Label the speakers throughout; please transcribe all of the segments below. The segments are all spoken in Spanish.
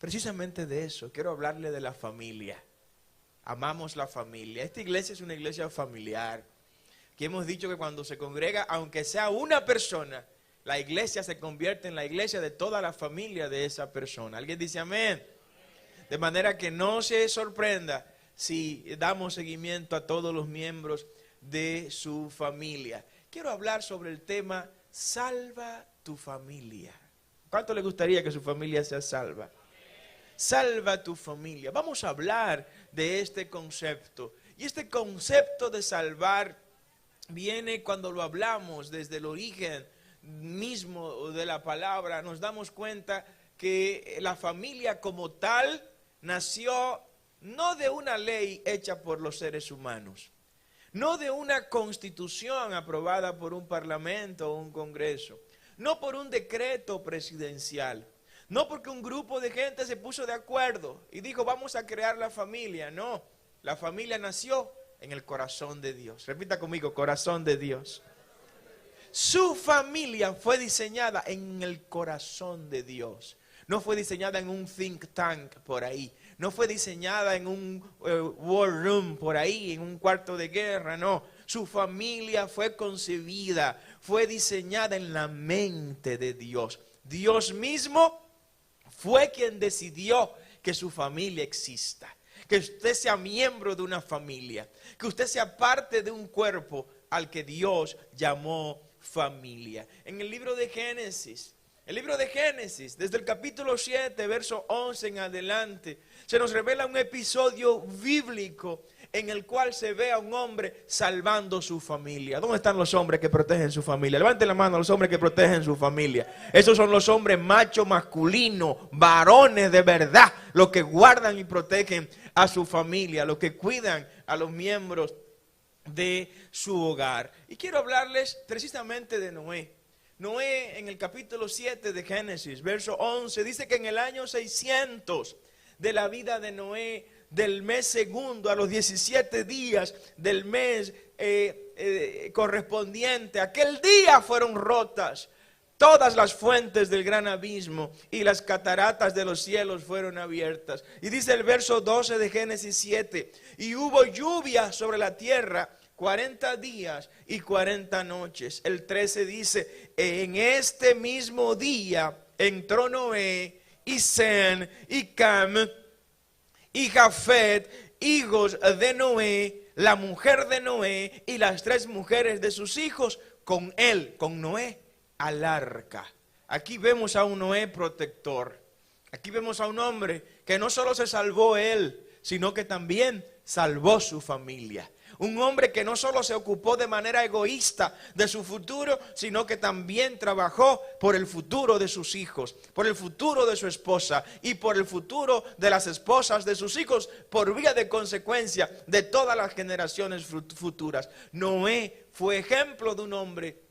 Speaker 1: precisamente de eso. Quiero hablarle de la familia. Amamos la familia. Esta iglesia es una iglesia familiar. Aquí hemos dicho que cuando se congrega, aunque sea una persona, la iglesia se convierte en la iglesia de toda la familia de esa persona. ¿Alguien dice amén? De manera que no se sorprenda si damos seguimiento a todos los miembros de su familia. Quiero hablar sobre el tema, salva tu familia. ¿Cuánto le gustaría que su familia sea salva? Salva tu familia. Vamos a hablar de este concepto. Y este concepto de salvar viene cuando lo hablamos desde el origen mismo de la palabra. Nos damos cuenta que la familia como tal nació no de una ley hecha por los seres humanos, no de una constitución aprobada por un parlamento o un congreso, no por un decreto presidencial, no porque un grupo de gente se puso de acuerdo y dijo vamos a crear la familia. No, la familia nació en el corazón de Dios. Repita conmigo, corazón de Dios. Su familia fue diseñada en el corazón de Dios. No fue diseñada en un think tank por ahí. No fue diseñada en un war room por ahí, en un cuarto de guerra, no. Su familia fue concebida, fue diseñada en la mente de Dios. Dios mismo fue quien decidió que su familia exista. Que usted sea miembro de una familia. Que usted sea parte de un cuerpo al que Dios llamó familia. En el libro de Génesis, desde el capítulo 7, verso 11 en adelante, se nos revela un episodio bíblico en el cual se ve a un hombre salvando su familia. ¿Dónde están los hombres que protegen su familia? Levanten la mano a los hombres que protegen su familia. Esos son los hombres machos, masculinos, varones de verdad, los que guardan y protegen a su familia, los que cuidan a los miembros de su hogar. Y quiero hablarles precisamente de Noé. Noé en el capítulo 7 de Génesis, verso 11, dice que en el año 600 de la vida de Noé, del mes segundo a los 17 días del mes correspondiente, aquel día fueron rotas todas las fuentes del gran abismo y las cataratas de los cielos fueron abiertas. Y dice el verso 12 de Génesis 7, y hubo lluvia sobre la tierra 40 días y 40 noches. El 13 dice, en este mismo día entró Noé y Sem y Cam y Jafet, hijos de Noé, la mujer de Noé y las 3 mujeres de sus hijos con él, con Noé, al arca. Aquí vemos a un Noé protector. Aquí vemos a un hombre que no solo se salvó él, sino que también salvó su familia. Un hombre que no solo se ocupó de manera egoísta de su futuro, sino que también trabajó por el futuro de sus hijos, por el futuro de su esposa y por el futuro de las esposas de sus hijos, por vía de consecuencia de todas las generaciones futuras. Noé fue ejemplo de un hombre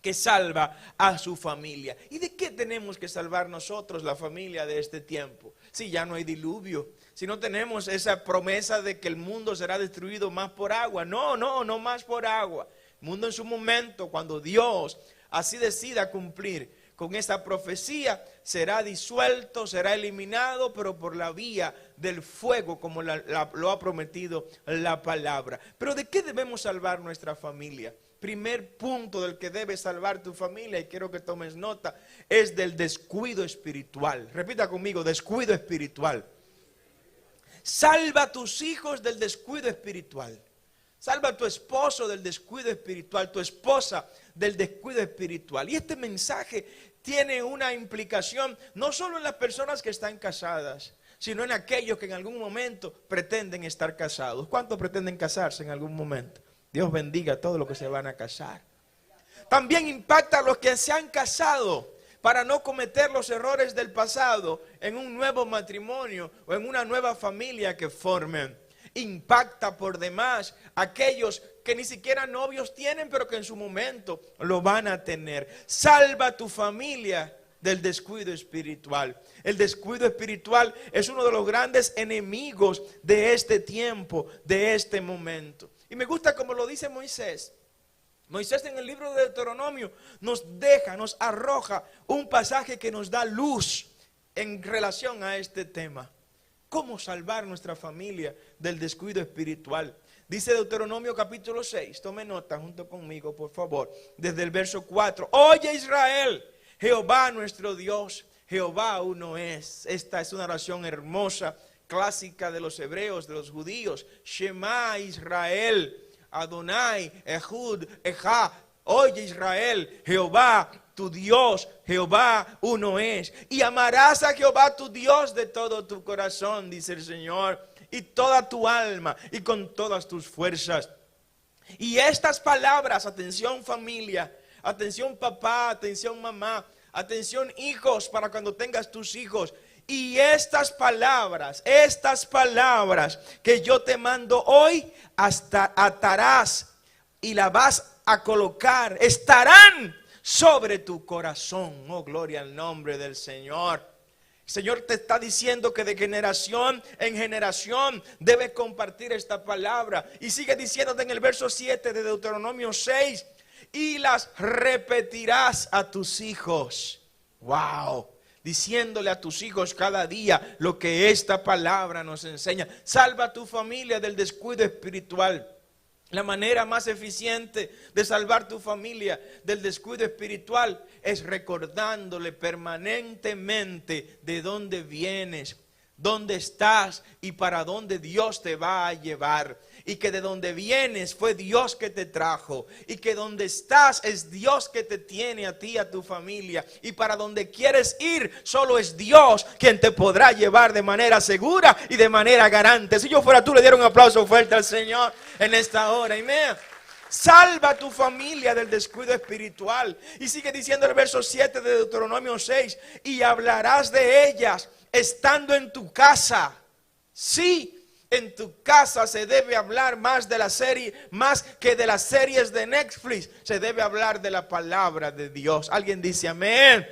Speaker 1: que salva a su familia. ¿Y de qué tenemos que salvar nosotros, la familia de este tiempo? Si ya no hay diluvio, si no tenemos esa promesa de que el mundo será destruido más por agua. No más por agua. El mundo en su momento, cuando Dios así decida cumplir con esa profecía, será disuelto, será eliminado, pero por la vía del fuego, como lo ha prometido la palabra. Pero ¿de qué debemos salvar nuestra familia? Primer punto del que debes salvar tu familia, y quiero que tomes nota, es del descuido espiritual. Repita conmigo, descuido espiritual. Salva a tus hijos del descuido espiritual. Salva a tu esposo del descuido espiritual, tu esposa del descuido espiritual. Y este mensaje tiene una implicación no solo en las personas que están casadas, sino en aquellos que en algún momento pretenden estar casados. ¿Cuántos pretenden casarse en algún momento? Dios bendiga a todos los que se van a casar. También impacta a los que se han casado para no cometer los errores del pasado en un nuevo matrimonio o en una nueva familia que formen. Impacta por demás a aquellos que ni siquiera novios tienen, pero que en su momento lo van a tener. Salva tu familia del descuido espiritual. El descuido espiritual es uno de los grandes enemigos de este tiempo, de este momento. Y me gusta como lo dice Moisés. Moisés en el libro de Deuteronomio nos arroja un pasaje que nos da luz en relación a este tema. ¿Cómo salvar nuestra familia del descuido espiritual? Dice Deuteronomio capítulo 6, tome nota junto conmigo por favor, desde el verso 4. Oye Israel, Jehová nuestro Dios, Jehová uno es. Esta es una oración hermosa, clásica de los hebreos, de los judíos. Shema Israel, Adonai, Ehud, Ejá. Oye Israel, Jehová tu Dios, Jehová uno es. Y amarás a Jehová tu Dios de todo tu corazón, dice el Señor, y toda tu alma y con todas tus fuerzas. Y estas palabras, atención familia, atención papá, atención mamá, atención hijos para cuando tengas tus hijos. Y estas palabras que yo te mando hoy, hasta atarás y la vas a colocar, estarán sobre tu corazón. Oh, gloria al nombre del Señor. El Señor te está diciendo que de generación en generación debes compartir esta palabra. Y sigue diciéndote en el verso 7 de Deuteronomio 6, y las repetirás a tus hijos. Wow. Diciéndole a tus hijos cada día lo que esta palabra nos enseña. Salva a tu familia del descuido espiritual. La manera más eficiente de salvar tu familia del descuido espiritual es recordándole permanentemente de dónde vienes, dónde estás y para dónde Dios te va a llevar. Y que de donde vienes fue Dios que te trajo. Y que donde estás es Dios que te tiene a ti, a tu familia. Y para donde quieres ir, solo es Dios quien te podrá llevar de manera segura y de manera garante. Si yo fuera tú, le diera un aplauso fuerte al Señor en esta hora. Amén. Salva a tu familia del descuido espiritual. Y sigue diciendo el verso 7 de Deuteronomio 6. Y hablarás de ellas estando en tu casa. Sí. En tu casa se debe hablar más de la serie, más que de las series de Netflix. Se debe hablar de la palabra de Dios. Alguien dice amén.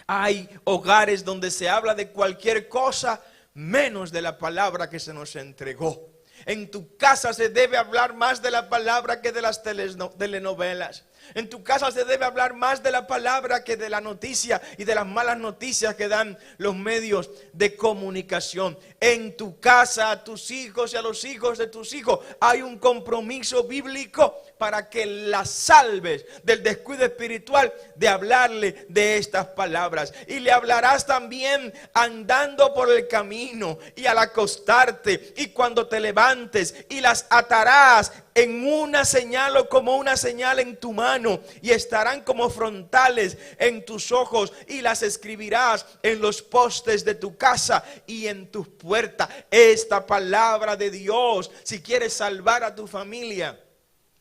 Speaker 1: Hay hogares donde se habla de cualquier cosa menos de la palabra que se nos entregó. En tu casa se debe hablar más de la palabra que de las telenovelas. En tu casa se debe hablar más de la palabra que de la noticia y de las malas noticias que dan los medios de comunicación. En tu casa, a tus hijos y a los hijos de tus hijos hay un compromiso bíblico para que las salves del descuido espiritual, de hablarle de estas palabras. Y le hablarás también andando por el camino y al acostarte y cuando te levantes, y las atarás en una señal o como una señal en tu mano, y estarán como frontales en tus ojos, y las escribirás en los postes de tu casa y en tus puertas. Esta palabra de Dios, si quieres salvar a tu familia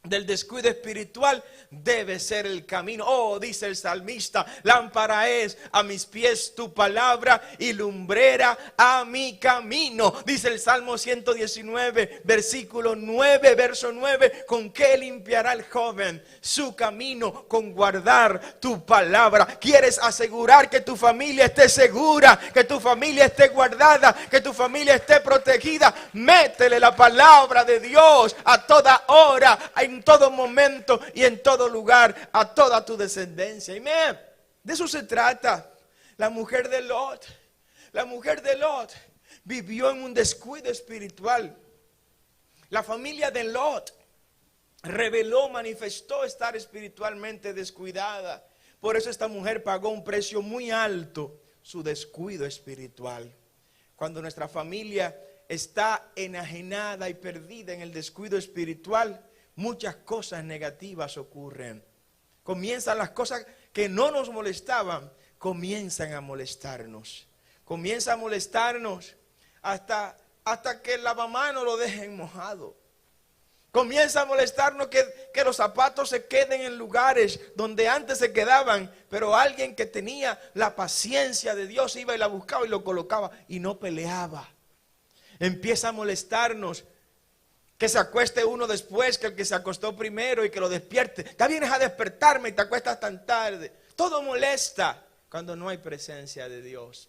Speaker 1: del descuido espiritual, debe ser el camino. Oh, dice el salmista, lámpara es a mis pies tu palabra y lumbrera a mi camino. Dice el Salmo 119, versículo 9, verso 9, ¿con qué limpiará el joven su camino? Con guardar tu palabra. ¿Quieres asegurar que tu familia esté segura, que tu familia esté guardada, que tu familia esté protegida? Métele la palabra de Dios a toda hora, en todo momento y en todo lugar, a toda tu descendencia. Amén. De eso se trata. La mujer de Lot vivió en un descuido espiritual. La familia de Lot manifestó estar espiritualmente descuidada. Por eso esta mujer pagó un precio muy alto, su descuido espiritual. Cuando nuestra familia está enajenada y perdida en el descuido espiritual, muchas cosas negativas ocurren. Comienzan las cosas que no nos molestaban, comienzan a molestarnos. Comienza a molestarnos hasta que el lavamanos lo dejen mojado. Comienza a molestarnos que los zapatos se queden en lugares donde antes se quedaban, pero alguien que tenía la paciencia de Dios iba y la buscaba y lo colocaba y no peleaba. Empieza a molestarnos que se acueste uno después que el que se acostó primero y que lo despierte. Ya vienes a despertarme y te acuestas tan tarde. Todo molesta cuando no hay presencia de Dios.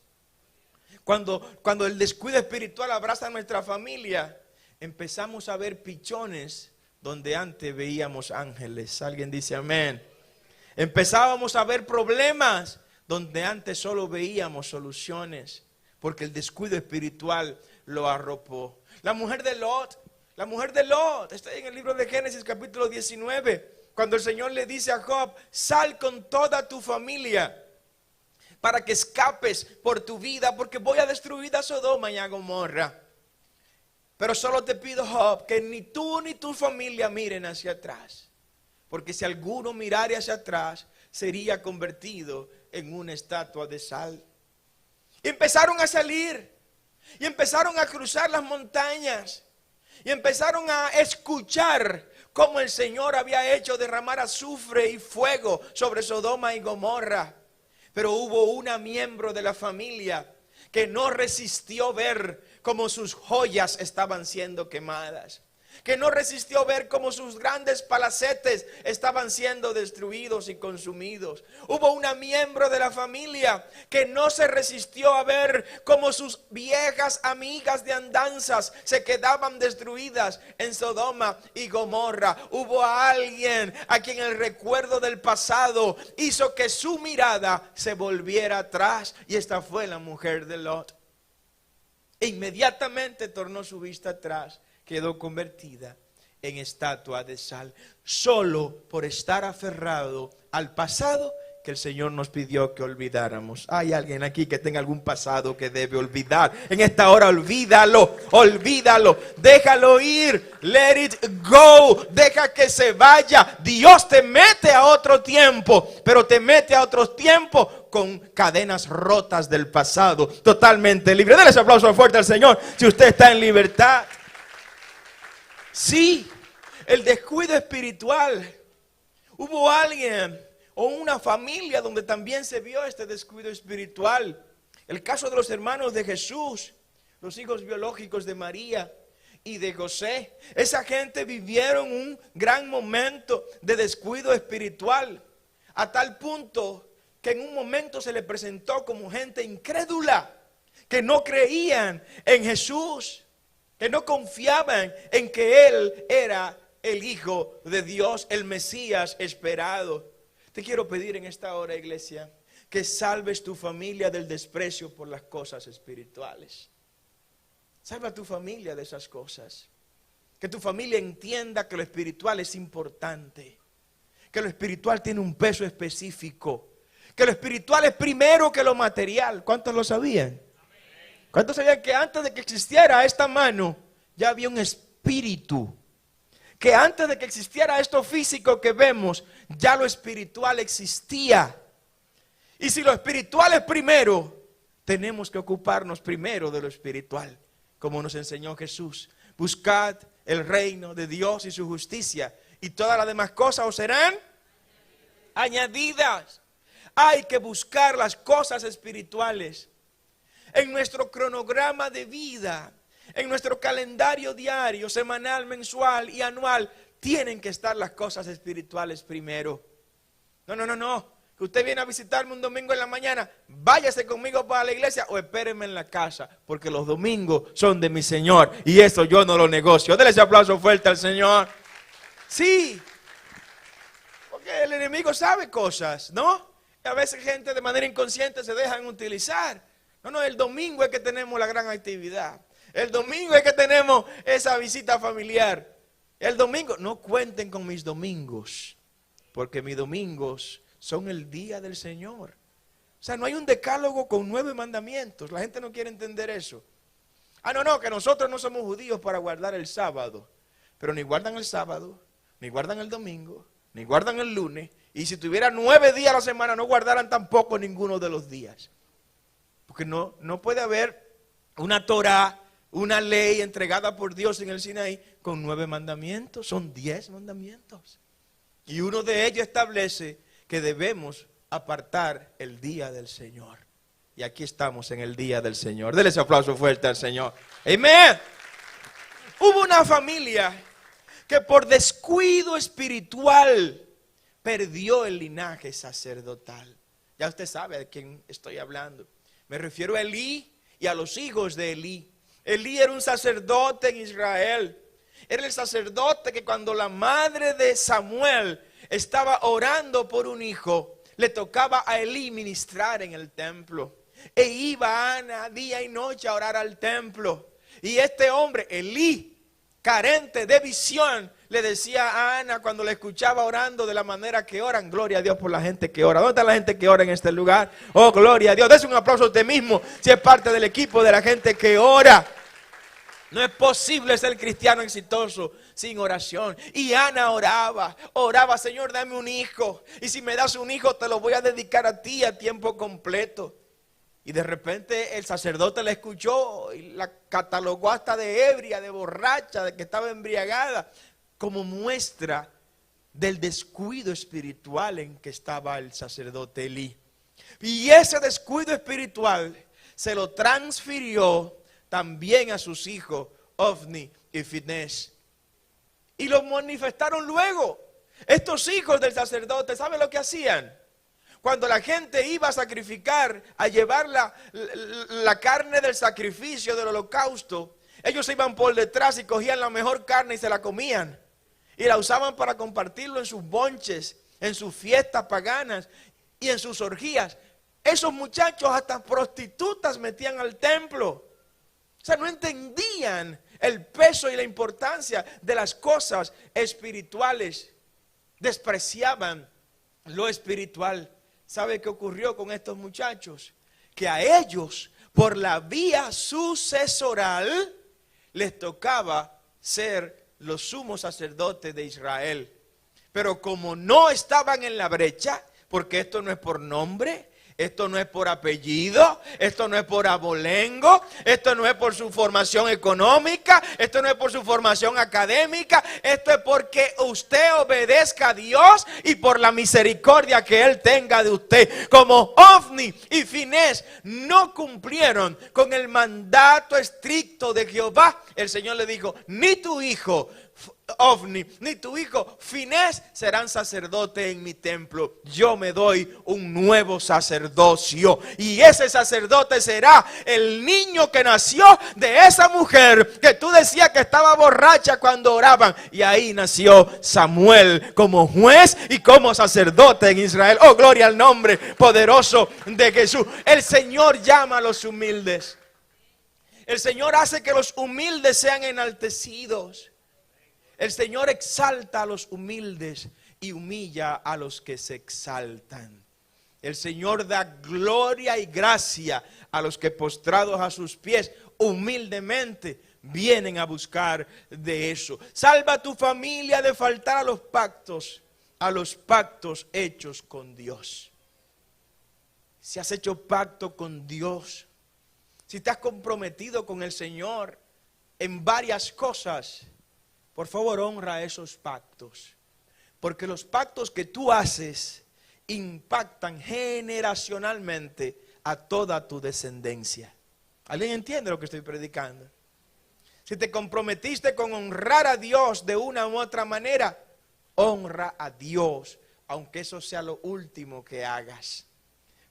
Speaker 1: Cuando el descuido espiritual abraza a nuestra familia, empezamos a ver pichones donde antes veíamos ángeles. Alguien dice amén. Empezábamos a ver problemas donde antes solo veíamos soluciones, porque el descuido espiritual lo arropó. La mujer de Lot, está en el libro de Génesis capítulo 19, cuando el Señor le dice a Job: sal con toda tu familia para que escapes por tu vida, porque voy a destruir a Sodoma y a Gomorra. Pero solo te pido, Job, que ni tú ni tu familia miren hacia atrás, porque si alguno mirare hacia atrás, sería convertido en una estatua de sal. Y empezaron a salir, y empezaron a cruzar las montañas, y empezaron a escuchar cómo el Señor había hecho derramar azufre y fuego sobre Sodoma y Gomorra. Pero hubo una miembro de la familia que no resistió ver cómo sus joyas estaban siendo quemadas, que no resistió ver cómo sus grandes palacetes estaban siendo destruidos y consumidos. Hubo una miembro de la familia que no se resistió a ver cómo sus viejas amigas de andanzas se quedaban destruidas en Sodoma y Gomorra. Hubo a alguien a quien el recuerdo del pasado hizo que su mirada se volviera atrás, y esta fue la mujer de Lot. E inmediatamente tornó su vista atrás, quedó convertida en estatua de sal, solo por estar aferrado al pasado que el Señor nos pidió que olvidáramos. Hay alguien aquí que tenga algún pasado que debe olvidar. En esta hora olvídalo, déjalo ir, let it go, deja que se vaya. Dios te mete a otro tiempo, pero te mete a otros tiempos con cadenas rotas del pasado, totalmente libre. Denle ese aplauso fuerte al Señor si usted está en libertad. Sí, el descuido espiritual. Hubo alguien o una familia donde también se vio este descuido espiritual. El caso de los hermanos de Jesús, los hijos biológicos de María y de José. Esa gente vivieron un gran momento de descuido espiritual, a tal punto que en un momento se les presentó como gente incrédula, que no creían en Jesús, que no confiaban en que Él era el Hijo de Dios, el Mesías esperado. Te quiero pedir en esta hora, iglesia, que salves tu familia del desprecio por las cosas espirituales. Salva a tu familia de esas cosas. Que tu familia entienda que lo espiritual es importante, que lo espiritual tiene un peso específico, que lo espiritual es primero que lo material. ¿Cuántos lo sabían? ¿Cuántos sabían que antes de que existiera esta mano ya había un espíritu? Que antes de que existiera esto físico que vemos, ya lo espiritual existía. Y si lo espiritual es primero, tenemos que ocuparnos primero de lo espiritual, como nos enseñó Jesús. Buscad el reino de Dios y su justicia, y todas las demás cosas os serán añadidas. Hay que buscar las cosas espirituales. En nuestro cronograma de vida, en nuestro calendario diario, semanal, mensual y anual, tienen que estar las cosas espirituales primero. No. Que usted viene a visitarme un domingo en la mañana, váyase conmigo para la iglesia o espéreme en la casa, porque los domingos son de mi Señor y eso yo no lo negocio. Denle ese aplauso fuerte al Señor. Sí, porque el enemigo sabe cosas, ¿no? Y a veces gente de manera inconsciente se dejan utilizar. No, el domingo es que tenemos la gran actividad. El domingo es que tenemos esa visita familiar. El domingo, no cuenten con mis domingos, porque mis domingos son el día del Señor. O sea, no hay un decálogo con 9 mandamientos. La gente no quiere entender eso. No, que nosotros no somos judíos para guardar el sábado. Pero ni guardan el sábado, ni guardan el domingo, ni guardan el lunes. Y si tuviera 9 días a la semana, no guardaran tampoco ninguno de los días. Porque no puede haber una Torá, una ley entregada por Dios en el Sinaí con 9 mandamientos. Son 10 mandamientos. Y uno de ellos establece que debemos apartar el día del Señor. Y aquí estamos en el día del Señor. Denle ese aplauso fuerte al Señor. Amén. Hubo una familia que por descuido espiritual perdió el linaje sacerdotal. Ya usted sabe de quién estoy hablando. Me refiero a Elí y a los hijos de Elí. Elí era un sacerdote en Israel. Era el sacerdote que cuando la madre de Samuel estaba orando por un hijo, le tocaba a Elí ministrar en el templo. E iba Ana día y noche a orar al templo. Y este hombre, Elí, carente de visión, le decía a Ana cuando le escuchaba orando de la manera que oran: gloria a Dios por la gente que ora. ¿Dónde está la gente que ora en este lugar? Oh, gloria a Dios. Des un aplauso a usted mismo si es parte del equipo de la gente que ora. No es posible ser cristiano exitoso sin oración. Y Ana oraba, Señor, dame un hijo. Y si me das un hijo, te lo voy a dedicar a ti a tiempo completo. Y de repente el sacerdote la escuchó y la catalogó hasta de ebria, de borracha, de que estaba embriagada, como muestra del descuido espiritual en que estaba el sacerdote Elí. Y ese descuido espiritual se lo transfirió también a sus hijos Ofni y Finés. Y lo manifestaron luego. Estos hijos del sacerdote, ¿saben lo que hacían? Cuando la gente iba a sacrificar, a llevar la carne del sacrificio, del holocausto, ellos iban por detrás y cogían la mejor carne y se la comían. Y la usaban para compartirlo en sus bonches, en sus fiestas paganas y en sus orgías. Esos muchachos hasta prostitutas metían al templo. O sea, no entendían el peso y la importancia de las cosas espirituales. Despreciaban lo espiritual. ¿Sabe qué ocurrió con estos muchachos? Que a ellos, por la vía sucesoral, les tocaba ser los sumos sacerdotes de Israel. Pero como no estaban en la brecha, porque esto no es por nombre, esto no es por apellido, esto no es por abolengo, esto no es por su formación económica, esto no es por su formación académica, esto es porque usted obedezca a Dios y por la misericordia que Él tenga de usted. Como Ofni y Finés no cumplieron con el mandato estricto de Jehová, el Señor le dijo: ni tu hijo Ofni ni tu hijo Finés serán sacerdotes en mi templo. Yo me doy un nuevo sacerdocio, y ese sacerdote será el niño que nació de esa mujer que tú decías que estaba borracha cuando oraban. Y ahí nació Samuel como juez y como sacerdote en Israel. Oh, gloria al nombre poderoso de Jesús. El Señor llama a los humildes. El Señor hace que los humildes sean enaltecidos. El Señor exalta a los humildes y humilla a los que se exaltan. El Señor da gloria y gracia a los que, postrados a sus pies, humildemente vienen a buscar de eso. Salva a tu familia de faltar a los pactos hechos con Dios. Si has hecho pacto con Dios, si te has comprometido con el Señor en varias cosas, por favor, honra esos pactos, porque los pactos que tú haces impactan generacionalmente a toda tu descendencia. ¿Alguien entiende lo que estoy predicando? Si te comprometiste con honrar a Dios de una u otra manera, honra a Dios, aunque eso sea lo último que hagas.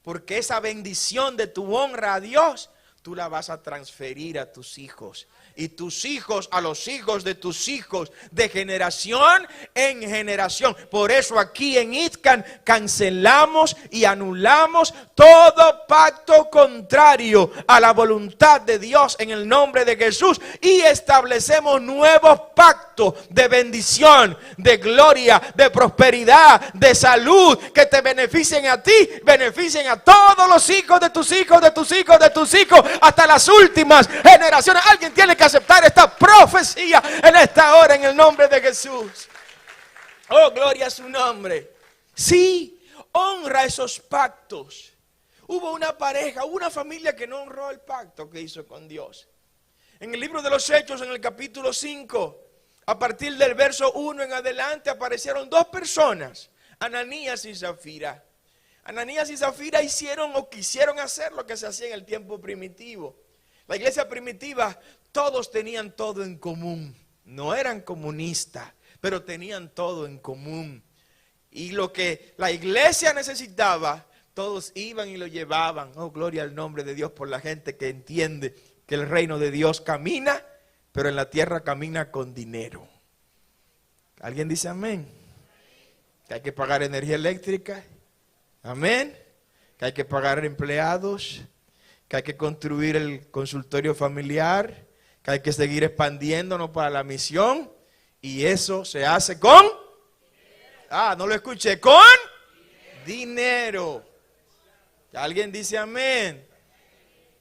Speaker 1: Porque esa bendición de tu honra a Dios, tú la vas a transferir a tus hijos. Y tus hijos a los hijos de tus hijos, de generación en generación. Por eso aquí en Itcan cancelamos y anulamos todo pacto contrario a la voluntad de Dios en el nombre de Jesús. Y establecemos nuevos pactos de bendición, de gloria, de prosperidad, de salud, que te beneficien a ti, beneficien a todos los hijos de tus hijos, de tus hijos, de tus hijos, hasta las últimas generaciones. Alguien tiene que aceptar esta profecía en esta hora en el nombre de Jesús. Oh, gloria a su nombre. Sí, honra esos pactos. Hubo una pareja, hubo una familia que no honró el pacto que hizo con Dios. En el libro de los Hechos, en el capítulo 5, a partir del verso 1 en adelante, aparecieron dos personas, Ananías y Zafira. Ananías y Zafira hicieron o quisieron hacer lo que se hacía en el tiempo primitivo. La iglesia primitiva, todos tenían todo en común. No eran comunistas, pero tenían todo en común. Y lo que la iglesia necesitaba, todos iban y lo llevaban. Oh, gloria al nombre de Dios por la gente que entiende que el reino de Dios camina, pero en la tierra camina con dinero. ¿Alguien dice amén? Que hay que pagar energía eléctrica, Amén. Que hay que pagar empleados, que hay que construir el consultorio familiar, que hay que seguir expandiéndonos para la misión. Y eso se hace con... no lo escuché. Con dinero. ¿Alguien dice amén?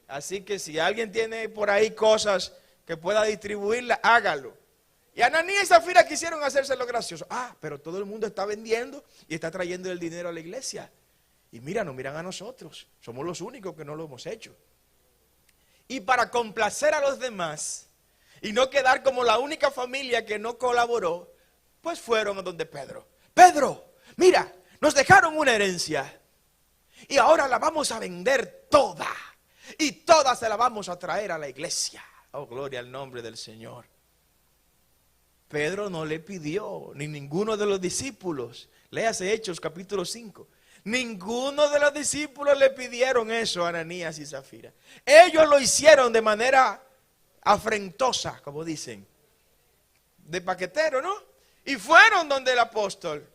Speaker 1: Así que si alguien tiene por ahí cosas que pueda distribuirlas, hágalo. Y Ananías y Zafira quisieron hacerse lo gracioso. Pero todo el mundo está vendiendo y está trayendo el dinero a la iglesia. Y mira, nos miran a nosotros. Somos los únicos que no lo hemos hecho. Y para complacer a los demás y no quedar como la única familia que no colaboró, pues fueron a donde Pedro. Pedro, mira, nos dejaron una herencia y ahora la vamos a vender toda. Y toda se la vamos a traer a la iglesia. Oh, gloria al nombre del Señor. Pedro no le pidió, ni ninguno de los discípulos. Léase Hechos capítulo 5. Ninguno de los discípulos le pidieron eso a Ananías y Zafira. Ellos lo hicieron de manera afrentosa, como dicen, de paquetero, ¿no? Y fueron donde el apóstol.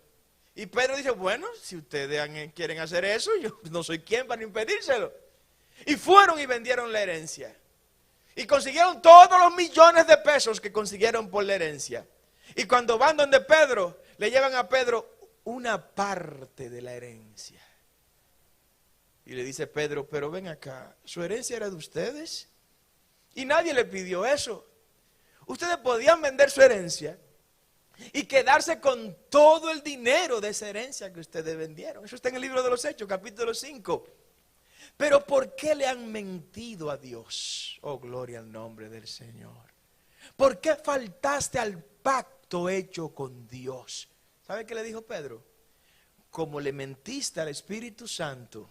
Speaker 1: Y Pedro dice, bueno, si ustedes quieren hacer eso, yo no soy quien para impedírselo. Y fueron y vendieron la herencia. Y consiguieron todos los millones de pesos que consiguieron por la herencia. Y cuando van donde Pedro, le llevan a Pedro una parte de la herencia. Y le dice Pedro, pero ven acá, ¿su herencia era de ustedes? Y nadie le pidió eso. Ustedes podían vender su herencia y quedarse con todo el dinero de esa herencia que ustedes vendieron. Eso está en el libro de los Hechos, capítulo 5. Pero ¿por qué le han mentido a Dios? Oh, gloria al nombre del Señor. ¿Por qué faltaste al pacto hecho con Dios? ¿Sabe qué le dijo Pedro? Como le mentiste al Espíritu Santo,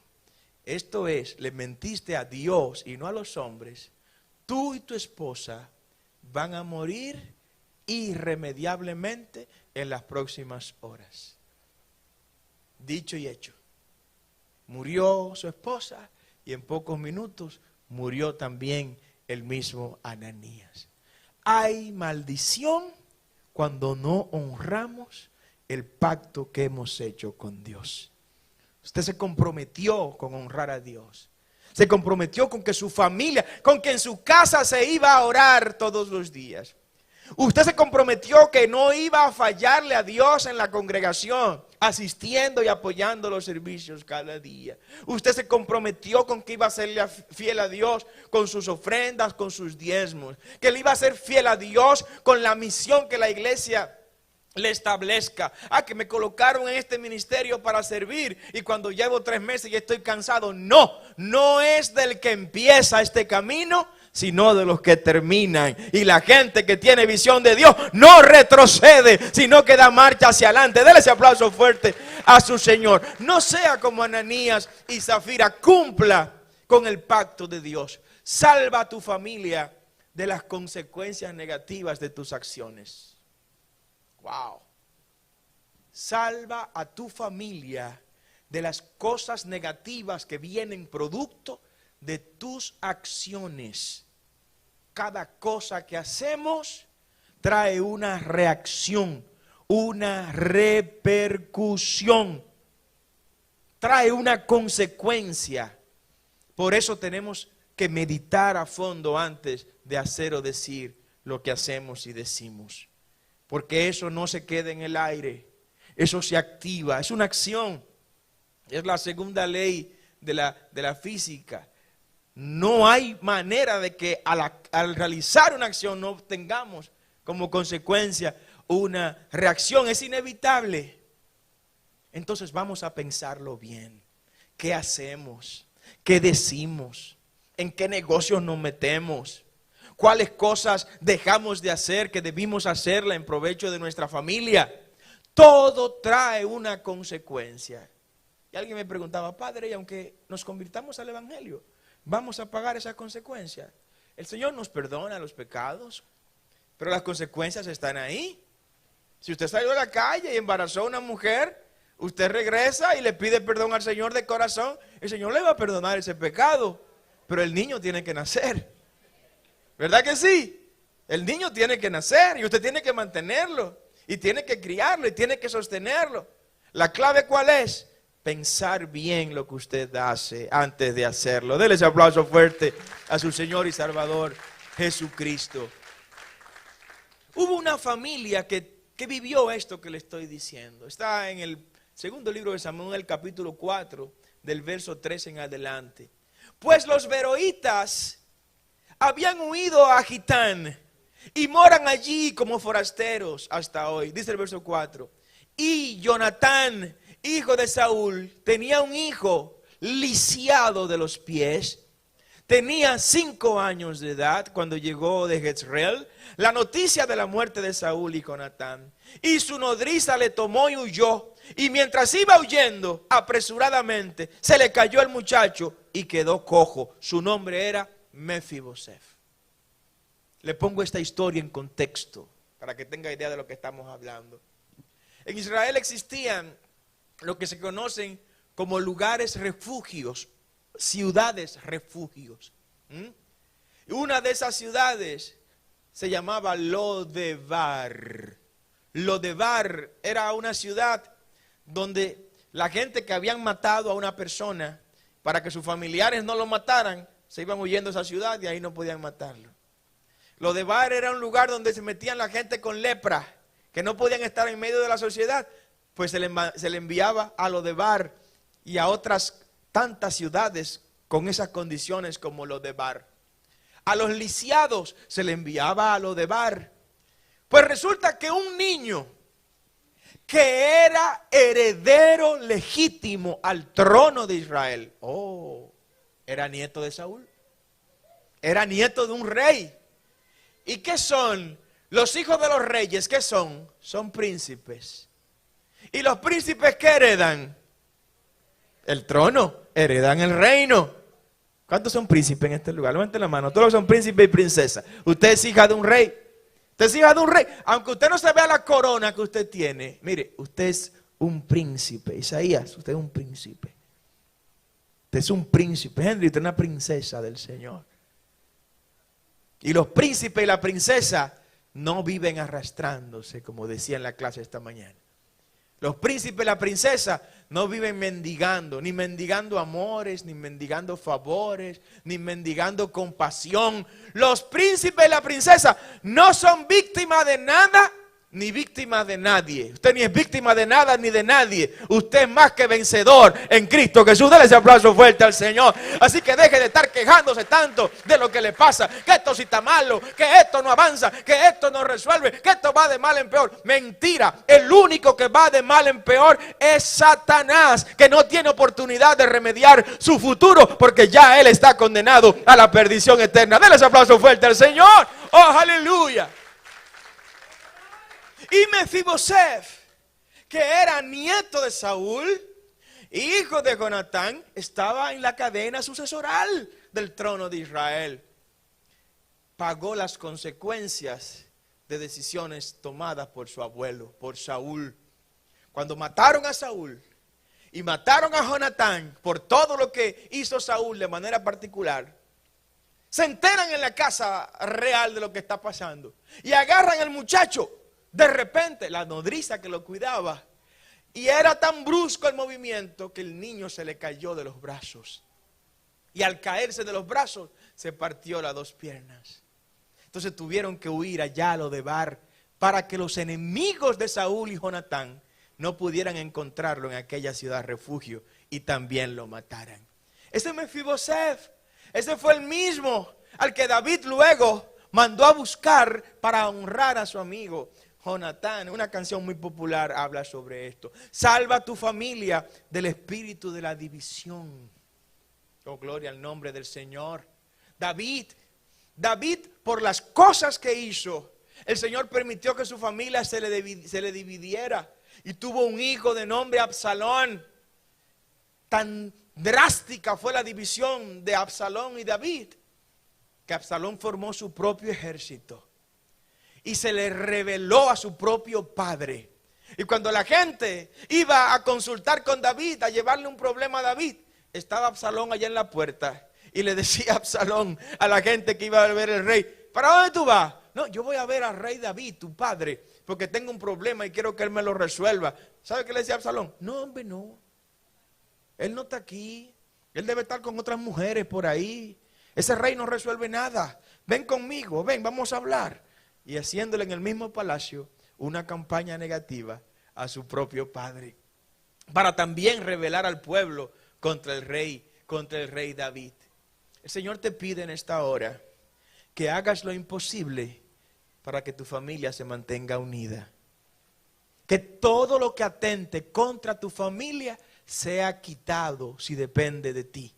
Speaker 1: esto es, le mentiste a Dios y no a los hombres, tú y tu esposa van a morir irremediablemente en las próximas horas. Dicho y hecho. Murió su esposa y en pocos minutos murió también el mismo Ananías. Hay maldición cuando no honramos el pacto que hemos hecho con Dios. Usted se comprometió con honrar a Dios. Se comprometió con que su familia, con que en su casa se iba a orar todos los días. Usted se comprometió que no iba a fallarle a Dios en la congregación, asistiendo y apoyando los servicios cada día. Usted se comprometió con que iba a serle fiel a Dios con sus ofrendas, con sus diezmos. Que le iba a ser fiel a Dios con la misión que la iglesia le establezca. Que me colocaron en este ministerio para servir y cuando llevo 3 meses ya estoy cansado. No es del que empieza este camino, sino de los que terminan. Y la gente que tiene visión de Dios no retrocede, sino que da marcha hacia adelante. Dele ese aplauso fuerte a su Señor. No sea como Ananías y Zafira, cumpla con el pacto de Dios. Salva a tu familia de las consecuencias negativas de tus acciones. Wow. Salva a tu familia de las cosas negativas que vienen producto de tus acciones. Cada cosa que hacemos trae una reacción, una repercusión, trae una consecuencia. Por eso tenemos que meditar a fondo antes de hacer o decir lo que hacemos y decimos. Porque eso no se queda en el aire, eso se activa, es una acción. Es la segunda ley de la física. No hay manera de que al realizar una acción no obtengamos como consecuencia una reacción. Es inevitable. Entonces vamos a pensarlo bien. ¿Qué hacemos? ¿Qué decimos? ¿En qué negocios nos metemos? ¿Cuáles cosas dejamos de hacer que debimos hacerla en provecho de nuestra familia? Todo trae una consecuencia. Y alguien me preguntaba, padre, y aunque nos convirtamos al evangelio, ¿vamos a pagar esa consecuencia? El Señor nos perdona los pecados, pero las consecuencias están ahí. Si usted salió a la calle y embarazó a una mujer, usted regresa y le pide perdón al Señor de corazón, el Señor le va a perdonar ese pecado, pero el niño tiene que nacer. ¿Verdad que sí? El niño tiene que nacer y usted tiene que mantenerlo y tiene que criarlo y tiene que sostenerlo. ¿La clave cuál es? pensar bien lo que usted hace antes de hacerlo. Dele ese aplauso fuerte a su Señor y Salvador Jesucristo. Hubo una familia que vivió esto que le estoy diciendo. Está en el segundo libro de Samuel, capítulo 4, del verso 3 en adelante. Pues los beroítas habían huido a Gitán y moran allí como forasteros hasta hoy. Dice el verso 4. Y Jonatán, hijo de Saúl, tenía un hijo lisiado de los pies. Tenía 5 años de edad cuando llegó de Jezreel la noticia de la muerte de Saúl y Jonatán. Y su nodriza le tomó y huyó. Y mientras iba huyendo, apresuradamente, se le cayó el muchacho y quedó cojo. Su nombre era Mefibosef. Le pongo esta historia en contexto para que tenga idea de lo que estamos hablando. En Israel existían lo que se conocen como lugares refugios, ciudades refugios. Una de esas ciudades se llamaba Lodebar. Lodebar era una ciudad donde la gente que habían matado a una persona, para que sus familiares no lo mataran, se iban huyendo a esa ciudad y ahí no podían matarlo. Lodebar era un lugar donde se metían la gente con lepra, que no podían estar en medio de la sociedad, pues se le enviaba a Lodebar y a otras tantas ciudades con esas condiciones como Lodebar. A los lisiados se le enviaba a Lodebar. Pues resulta que un niño que era heredero legítimo al trono de Israel, era nieto de Saúl, era nieto de un rey. ¿Y qué son? Los hijos de los reyes, ¿qué son? Son príncipes. ¿Y los príncipes qué heredan? El trono, heredan el reino. ¿Cuántos son príncipes en este lugar? Levanten la mano. Todos son príncipes y princesas. Usted es hija de un rey. Usted es hija de un rey. Aunque usted no se vea la corona que usted tiene. Mire, usted es un príncipe. Isaías, usted es un príncipe. Usted es un príncipe. Henry, usted es una princesa del Señor. Y los príncipes y la princesa no viven arrastrándose, como decía en la clase esta mañana. Los príncipes y la princesa no viven mendigando, ni mendigando amores, ni mendigando favores, ni mendigando compasión. Los príncipes y la princesa no son víctimas de nada, ni víctimas de nadie. Usted ni es víctima de nada ni de nadie. Usted es más que vencedor en Cristo Jesús. Dale ese aplauso fuerte al Señor. Así que deje de estar quejándose tanto de lo que le pasa. Que esto sí está malo, que esto no avanza, que esto no resuelve, que esto va de mal en peor. Mentira. El único que va de mal en peor es Satanás, que no tiene oportunidad de remediar su futuro porque ya él está condenado a la perdición eterna. Dale ese aplauso fuerte al Señor. Oh, aleluya. Y Mefibosef, que era nieto de Saúl, hijo de Jonatán, estaba en la cadena sucesoral del trono de Israel. Pagó las consecuencias de decisiones tomadas por su abuelo, por Saúl. Cuando mataron a Saúl y mataron a Jonatán por todo lo que hizo Saúl de manera particular, se enteran en la casa real de lo que está pasando y agarran al muchacho. De repente, la nodriza que lo cuidaba, y era tan brusco el movimiento que el niño se le cayó de los brazos. Y al caerse de los brazos, se partió las 2 piernas. Entonces tuvieron que huir allá a Lodebar para que los enemigos de Saúl y Jonatán no pudieran encontrarlo en aquella ciudad refugio y también lo mataran. Ese Mefibosef, ese fue el mismo al que David luego mandó a buscar para honrar a su amigo Jonatán. Una canción muy popular habla sobre esto. Salva a tu familia del espíritu de la división. Oh, gloria al nombre del Señor. David, por las cosas que hizo, el Señor permitió que su familia se le dividiera. Y tuvo un hijo de nombre Absalón. Tan drástica fue la división de Absalón y David, que Absalón formó su propio ejército. Y se le reveló a su propio padre. Y cuando la gente iba a consultar con David, a llevarle un problema a David, estaba Absalón allá en la puerta. Y le decía Absalón a la gente que iba a ver el rey: ¿para dónde tú vas? No, yo voy a ver al rey David, tu padre, porque tengo un problema y quiero que él me lo resuelva. ¿Sabe qué le decía Absalón? No, hombre, no. Él no está aquí. Él debe estar con otras mujeres por ahí. Ese rey no resuelve nada. Ven conmigo, ven, vamos a hablar. Y haciéndole en el mismo palacio una campaña negativa a su propio padre, para también rebelar al pueblo contra el rey David. El Señor te pide en esta hora que hagas lo imposible para que tu familia se mantenga unida. Que todo lo que atente contra tu familia sea quitado si depende de ti.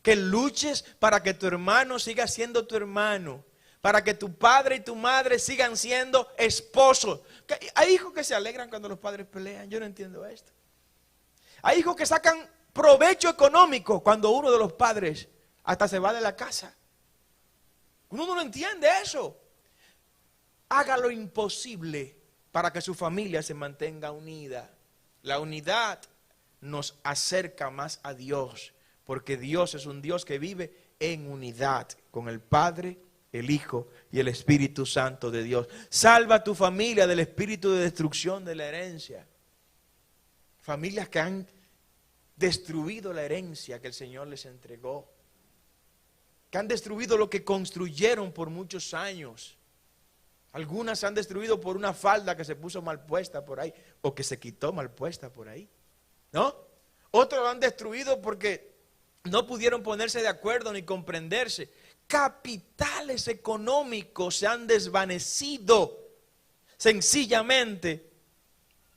Speaker 1: Que luches para que tu hermano siga siendo tu hermano. Para que tu padre y tu madre sigan siendo esposos. Hay hijos que se alegran cuando los padres pelean. Yo no entiendo esto. Hay hijos que sacan provecho económico cuando uno de los padres hasta se va de la casa. Uno no entiende eso. Haga lo imposible para que su familia se mantenga unida. La unidad nos acerca más a Dios, porque Dios es un Dios que vive en unidad con el Padre, el Hijo y el Espíritu Santo de Dios. Salva a tu familia del espíritu de destrucción de la herencia. Familias que han destruido la herencia que el Señor les entregó, que han destruido lo que construyeron por muchos años. Algunas se han destruido por una falda que se puso mal puesta por ahí, o que se quitó mal puesta por ahí, ¿no? Otros lo han destruido porque no pudieron ponerse de acuerdo ni comprenderse. Capitales económicos se han desvanecido sencillamente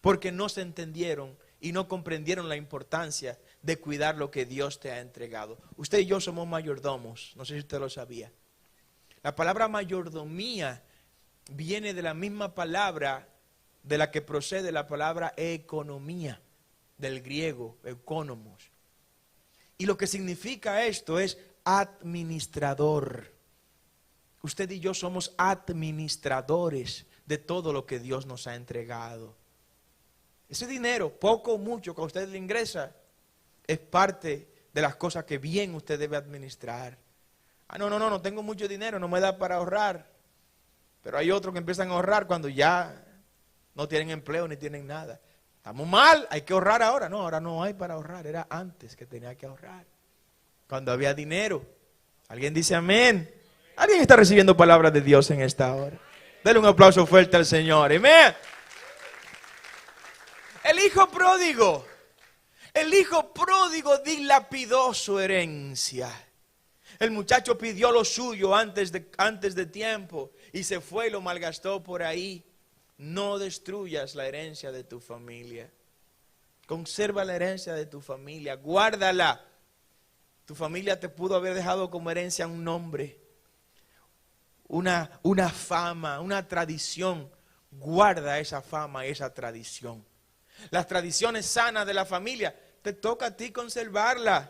Speaker 1: porque no se entendieron y no comprendieron la importancia de cuidar lo que Dios te ha entregado. Usted y yo somos mayordomos, no sé si usted lo sabía. La palabra mayordomía viene de la misma palabra de la que procede la palabra economía, del griego, economos. Y lo que significa esto es administrador. Usted y yo somos administradores de todo lo que Dios nos ha entregado. Ese dinero, poco o mucho que a usted le ingresa, es parte de las cosas que bien usted debe administrar. No tengo mucho dinero, no me da para ahorrar. Pero hay otros que empiezan a ahorrar cuando ya no tienen empleo ni tienen nada. Estamos mal, hay que ahorrar ahora. No, ahora no hay para ahorrar, era antes que tenía que ahorrar, cuando había dinero. ¿Alguien dice amén? ¿Alguien está recibiendo palabras de Dios en esta hora? Dele un aplauso fuerte al Señor, amén. El hijo pródigo dilapidó su herencia. El muchacho pidió lo suyo antes de tiempo y se fue y lo malgastó por ahí. No destruyas la herencia de tu familia. Conserva la herencia de tu familia, guárdala. Tu familia te pudo haber dejado como herencia un nombre, una fama, una tradición. Guarda esa fama, esa tradición. Las tradiciones sanas de la familia, te toca a ti conservarlas.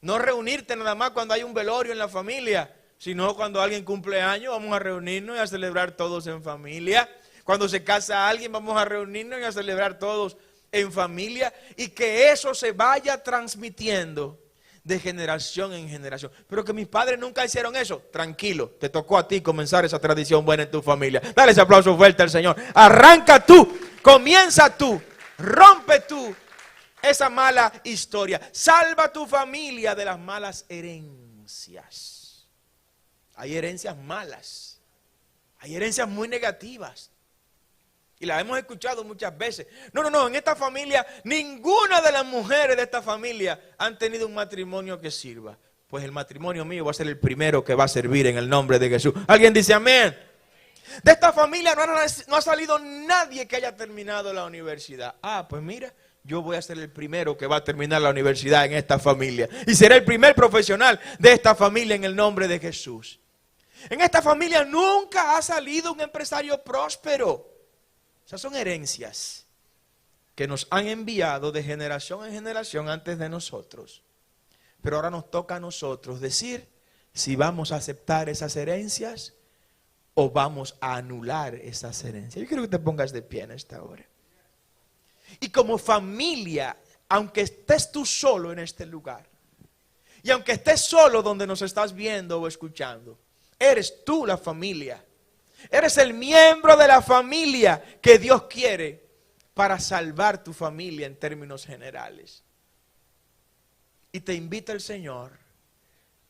Speaker 1: No reunirte nada más cuando hay un velorio en la familia, sino cuando alguien cumple años, vamos a reunirnos y a celebrar todos en familia. Cuando se casa alguien, vamos a reunirnos y a celebrar todos en familia. Y que eso se vaya transmitiendo de generación en generación. Pero que mis padres nunca hicieron eso. Tranquilo, te tocó a ti comenzar esa tradición buena en tu familia. Dale ese aplauso fuerte al Señor. Arranca tú, comienza tú, rompe tú esa mala historia. Salva tu familia de las malas herencias. Hay herencias malas. Hay herencias muy negativas. Y las hemos escuchado muchas veces. No, en esta familia, ninguna de las mujeres de esta familia han tenido un matrimonio que sirva. Pues el matrimonio mío va a ser el primero que va a servir en el nombre de Jesús. ¿Alguien dice amén? De esta familia no ha salido nadie que haya terminado la universidad. Pues mira, yo voy a ser el primero que va a terminar la universidad en esta familia. Y seré el primer profesional de esta familia en el nombre de Jesús. En esta familia nunca ha salido un empresario próspero. Esas son herencias que nos han enviado de generación en generación antes de nosotros. Pero ahora nos toca a nosotros decir si vamos a aceptar esas herencias o vamos a anular esas herencias. Yo quiero que te pongas de pie en esta hora. Y como familia, aunque estés tú solo en este lugar, y aunque estés solo donde nos estás viendo o escuchando, eres tú la familia. Eres el miembro de la familia que Dios quiere para salvar tu familia en términos generales. y te invita el Señor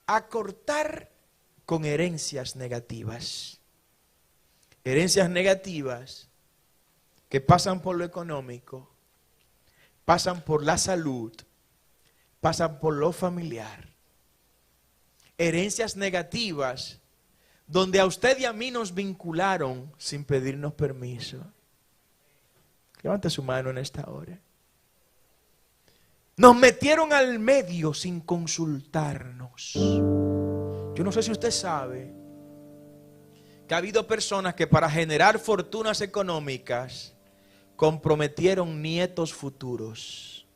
Speaker 1: a cortar con herencias negativas. Herencias negativas que pasan por lo económico, pasan por la salud, pasan por lo familiar. Herencias negativas donde a usted y a mí nos vincularon sin pedirnos permiso. Levante su mano en esta hora. Nos metieron al medio sin consultarnos. Yo no sé si usted sabe que ha habido personas que para generar fortunas económicas comprometieron nietos futuros.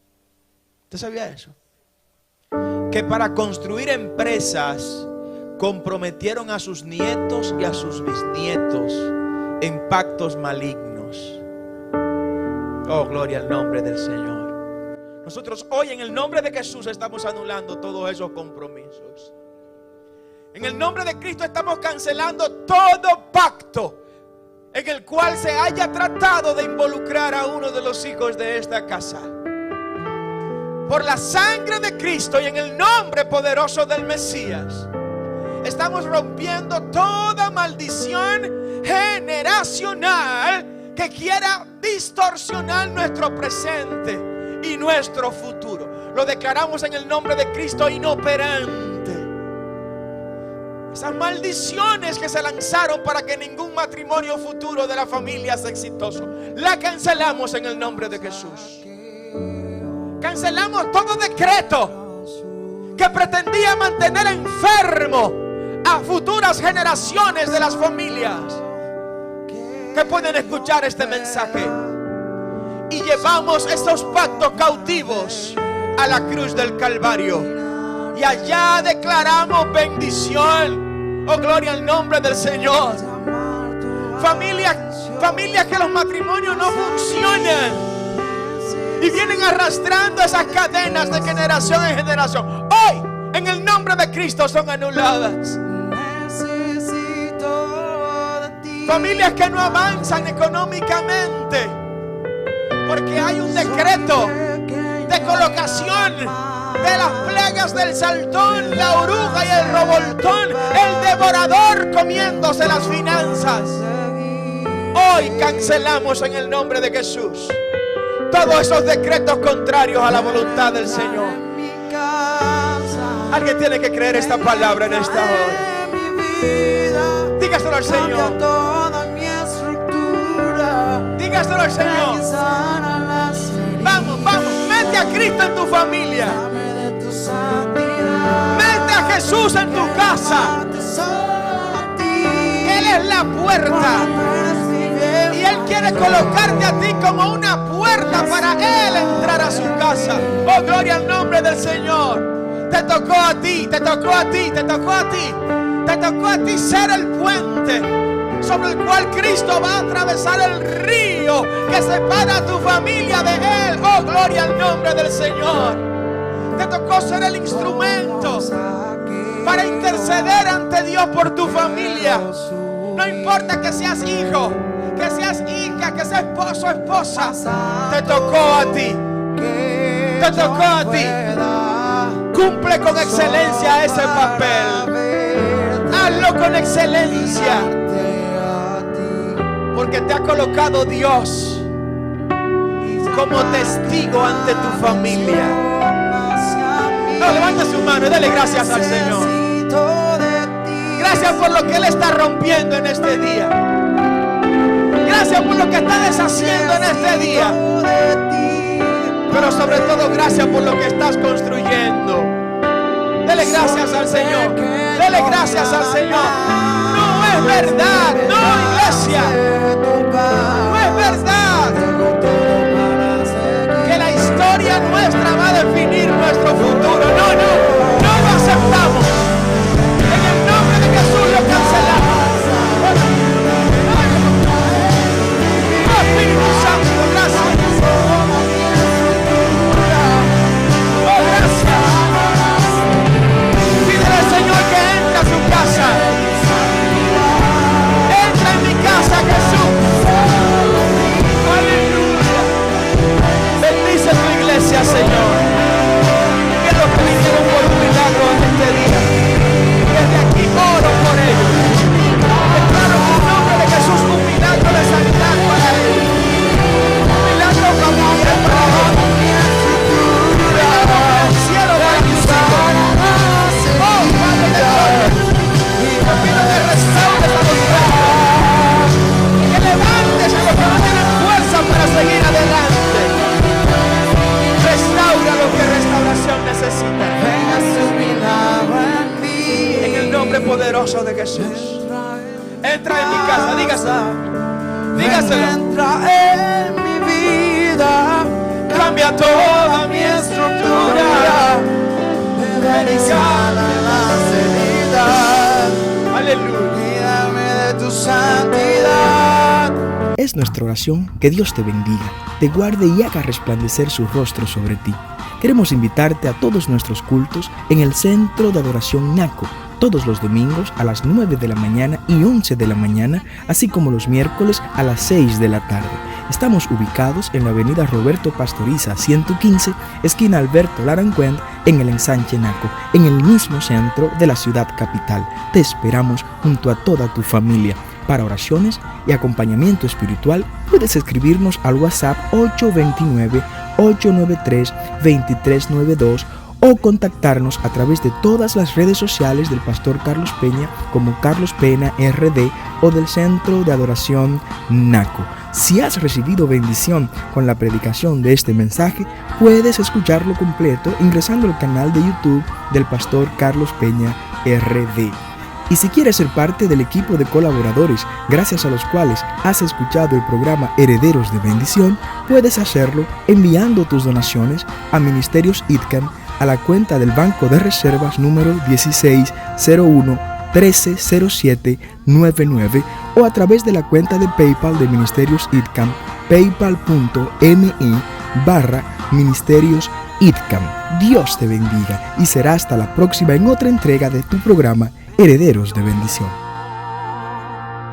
Speaker 1: ¿Usted sabía eso? Que para construir empresas comprometieron a sus nietos y a sus bisnietos en pactos malignos. Oh, gloria al nombre del Señor. Nosotros hoy en el nombre de Jesús estamos anulando todos esos compromisos. En el nombre de Cristo estamos cancelando todo pacto en el cual se haya tratado de involucrar a uno de los hijos de esta casa. Por la sangre de Cristo y en el nombre poderoso del Mesías, estamos rompiendo toda maldición generacional que quiera distorsionar nuestro presente y nuestro futuro. Lo declaramos en el nombre de Cristo inoperante. Esas maldiciones que se lanzaron para que ningún matrimonio futuro de la familia sea exitoso, la cancelamos en el nombre de Jesús. Cancelamos todo decreto que pretendía mantener enfermo a futuras generaciones de las familias que pueden escuchar este mensaje. Y llevamos estos pactos cautivos a la cruz del Calvario. Y allá declaramos bendición. Oh, gloria al nombre del Señor. Familias que los matrimonios no funcionan y vienen arrastrando esas cadenas de generación en generación. Hoy, en el nombre de Cristo, son anuladas. Familias que no avanzan económicamente porque hay un decreto de colocación de las plagas del saltón, la oruga y el revoltón, el devorador comiéndose las finanzas. Hoy cancelamos en el nombre de Jesús todos esos decretos contrarios a la voluntad del Señor. Alguien tiene que creer esta palabra en esta hora. Dígaselo al Señor. Dígaselo al Señor. Vamos, vamos, mete a Cristo en tu familia. Mete a Jesús en tu casa. Él es la puerta. Y Él quiere colocarte a ti como una puerta para Él entrar a su casa. Oh, gloria al nombre del Señor. Te tocó a ti, te tocó a ti, te tocó a ti. Te tocó a ti ser el puente sobre el cual Cristo va a atravesar el río que separa a tu familia de Él. Oh, gloria al nombre del Señor. Te tocó ser el instrumento para interceder ante Dios por tu familia. No importa que seas hijo, que seas hija, que seas esposo o esposa, te tocó a ti. Te tocó a ti. Cumple con excelencia ese papel. Hazlo con excelencia. Porque te ha colocado Dios como testigo ante tu familia. No, levanta su mano y dale gracias al Señor. Gracias por lo que Él está rompiendo en este día. Gracias por lo que está deshaciendo en este día. Pero sobre todo gracias por lo que estás construyendo. Dele gracias al Señor. Dele gracias al Señor. No es verdad, no, iglesia. No es verdad que la historia nuestra va a definir nuestro futuro. No, no, no lo aceptamos. En el nombre de Jesús lo cancelamos. Oh, Espíritu Santo, gracias. Oh, gracias. Pídele al Señor que entre a su casa. Entra en mi casa, Jesús. Aleluya. Bendice tu iglesia, Señor. Que Jesús. Entra en mi casa, dígaselo.
Speaker 2: Entra en mi vida,
Speaker 1: Cambia toda mi estructura.
Speaker 2: sana las heridas,
Speaker 1: Aleluya.
Speaker 2: y dame de tu santidad.
Speaker 3: Es nuestra oración que Dios te bendiga, te guarde y haga resplandecer su rostro sobre ti. Queremos invitarte a todos nuestros cultos en el Centro de Adoración Naco, todos los domingos a las 9 de la mañana y 11 de la mañana, así como los miércoles a las 6 de la tarde. Estamos ubicados en la avenida Roberto Pastoriza 115, esquina Alberto Larancuend, en el ensanche Naco, en el mismo centro de la ciudad capital. Te esperamos junto a toda tu familia. Para oraciones y acompañamiento espiritual, puedes escribirnos al WhatsApp 829-893-2392 o contactarnos a través de todas las redes sociales del Pastor Carlos Peña como Carlos Pena RD o del Centro de Adoración Naco. Si has recibido bendición con la predicación de este mensaje, puedes escucharlo completo ingresando al canal de YouTube del Pastor Carlos Peña RD. Y si quieres ser parte del equipo de colaboradores gracias a los cuales has escuchado el programa Herederos de Bendición, puedes hacerlo enviando tus donaciones a Ministerios ITCAM a la cuenta del Banco de Reservas número 1601-130799 o a través de la cuenta de PayPal de Ministerios ITCAM, paypal.me/Ministerios ITCAM. Dios te bendiga y será hasta la próxima en otra entrega de tu programa Herederos de Bendición.